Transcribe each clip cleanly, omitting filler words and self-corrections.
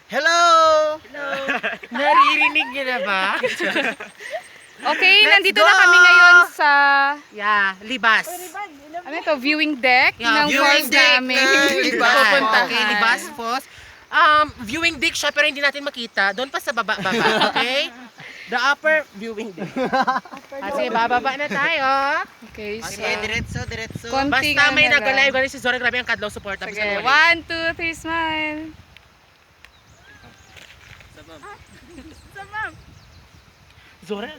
Hello! Naririnig niyo na ba? Okay, Let's nandito go! na kami ngayon sa Libas. ano to, viewing deck Yeah, ng viewing falls deck namin. ng Libas. Pupuntahan. Okay, Libas Falls. Viewing deck siya pero hindi natin makita. Doon pa sa baba, okay? The upper viewing deck. Sige, bababa na tayo. Okay, so Okay, diretso. konting Basta may ano lang. nag-live ganun si Zora, grabe ang kadlaw support. Sige, 1, 2, 3, smile. Zora.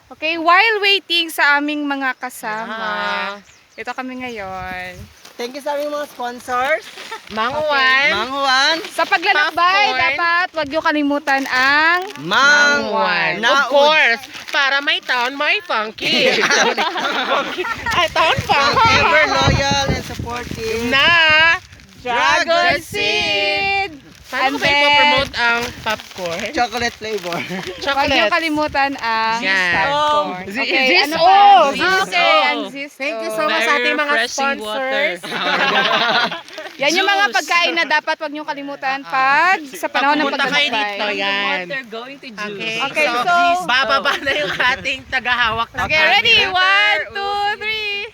Okay, while waiting sa aming mga kasama, ito kami ngayon. Thank you sa aming mga sponsors. Manguan. Manghuan. Sa paglalakbay, Popcorn. dapat wag niyo kalimutan ang Manghuan. Of course, para may town, may funky. Ay, town Ang funky. ever loyal and supportive. Na Dragon Dragon Seed! Paano And ko ba then, ipopromote ang popcorn? Chocolate flavor. Wag niyo Chocolate. kalimutan ang Yan. popcorn. Zi- Okay, Zis ano O! pa? Zis Okay, O! and Zis Thank you O. so much sa ating mga sponsors. Yan yung mga pagkain na dapat wag niyo kalimutan pag sa panahon ng Pumunta kayo dito, paglalakbay. yan. going to juice. Okay, Okay, so- bababa na yung ating tagahawak ng Okay, ready? camera. 1, 2, 3.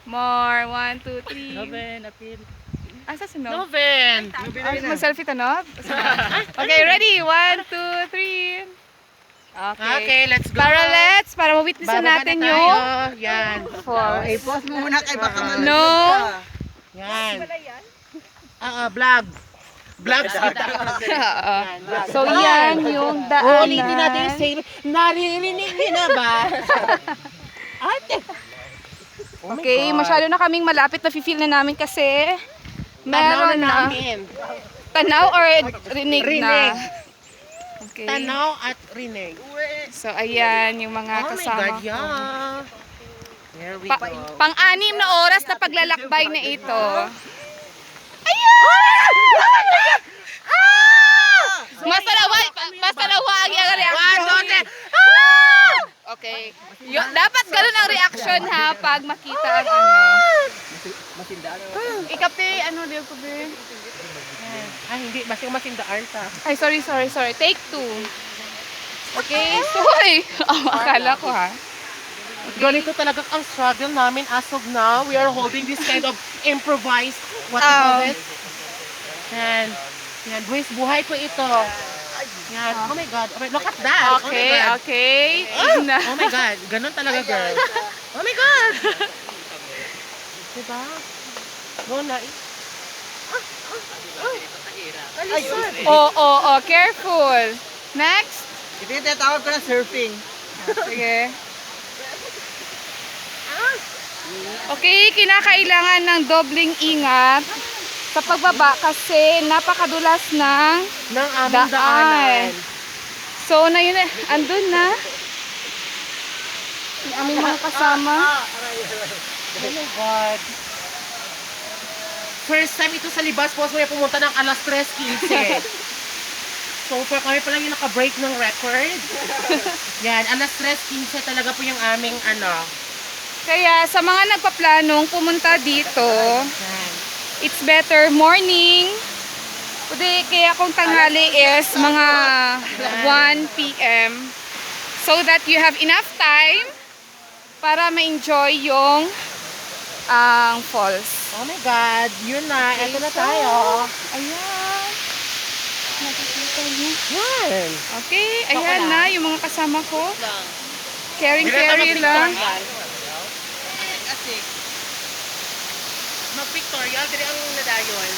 More. 1, 2, 3. Noven, appeal. Asa sunod? Noven. Mag-selfie tanod? Okay, ready? 1, 2, 3. Okay. Okay, let's go. Tara, let's. Para ma-witnessan Bababa natin na yung tayo. Yan. falls. Okay, pause mo muna kay baka malapit No. ka. Yan. Vlog. Vlog. Oo. So, yan yung daanan. Ulitin natin yung same. Naririnig niyo na ba? Ate. Okay, masyado na kaming malapit na feel na namin kasi Tanaw meron na na. namin. Tanaw or rinig na? Rinig. Okay. Tanaw at rinig. So, ayan yung mga Oh my kasama God, ko. yeah. Here we Pa- go. Pang-anim na oras na paglalakbay na ito. Mas talawag yung reaction. Okay. Dapat ganun ang reaction ha pag makita ang ano. Ikape, ano din ko be? Ay, hindi. Basta yung masindaan ta. Ay, sorry. Take 2. Okay. Sorry. Oh, akala ko ha. Ganito talaga ang struggle namin as of now. We are holding this kind of improvised, what you call it? Yan. Yan. Buhay ko ito. Yan. Oh my God. Okay, look at that. Okay, Oh my God. okay. Oh my God. Ganun talaga, girl. Oh my God. Diba? Go na. Oh, careful. Next. Ito yung tinatawag ko na surfing. Sige. Okay, kinakailangan ng dobling ingat sa pagbaba kasi napakadulas ng Nang aming daan. daanan. So, na yun, andun na. Yung aming mga kasama. Oh my God. First time ito sa Libas Falls, may pumunta ng alas 3:15. So far kami pa lang yung naka-break ng record. Yan, alas 3:15 talaga po yung aming ano. Kaya sa mga nagpaplanong pumunta dito, Yan. it's better morning. Kaya kung tanghali is mga 1 p.m. so that you have enough time para ma-enjoy yung falls. Oh my God, yun na. Eto na tayo. Ayan. Nakikita niyo. Yan. Okay, ayan na yung mga kasama ko. Carry lang. Mag-pictorial, dili ang nadayon.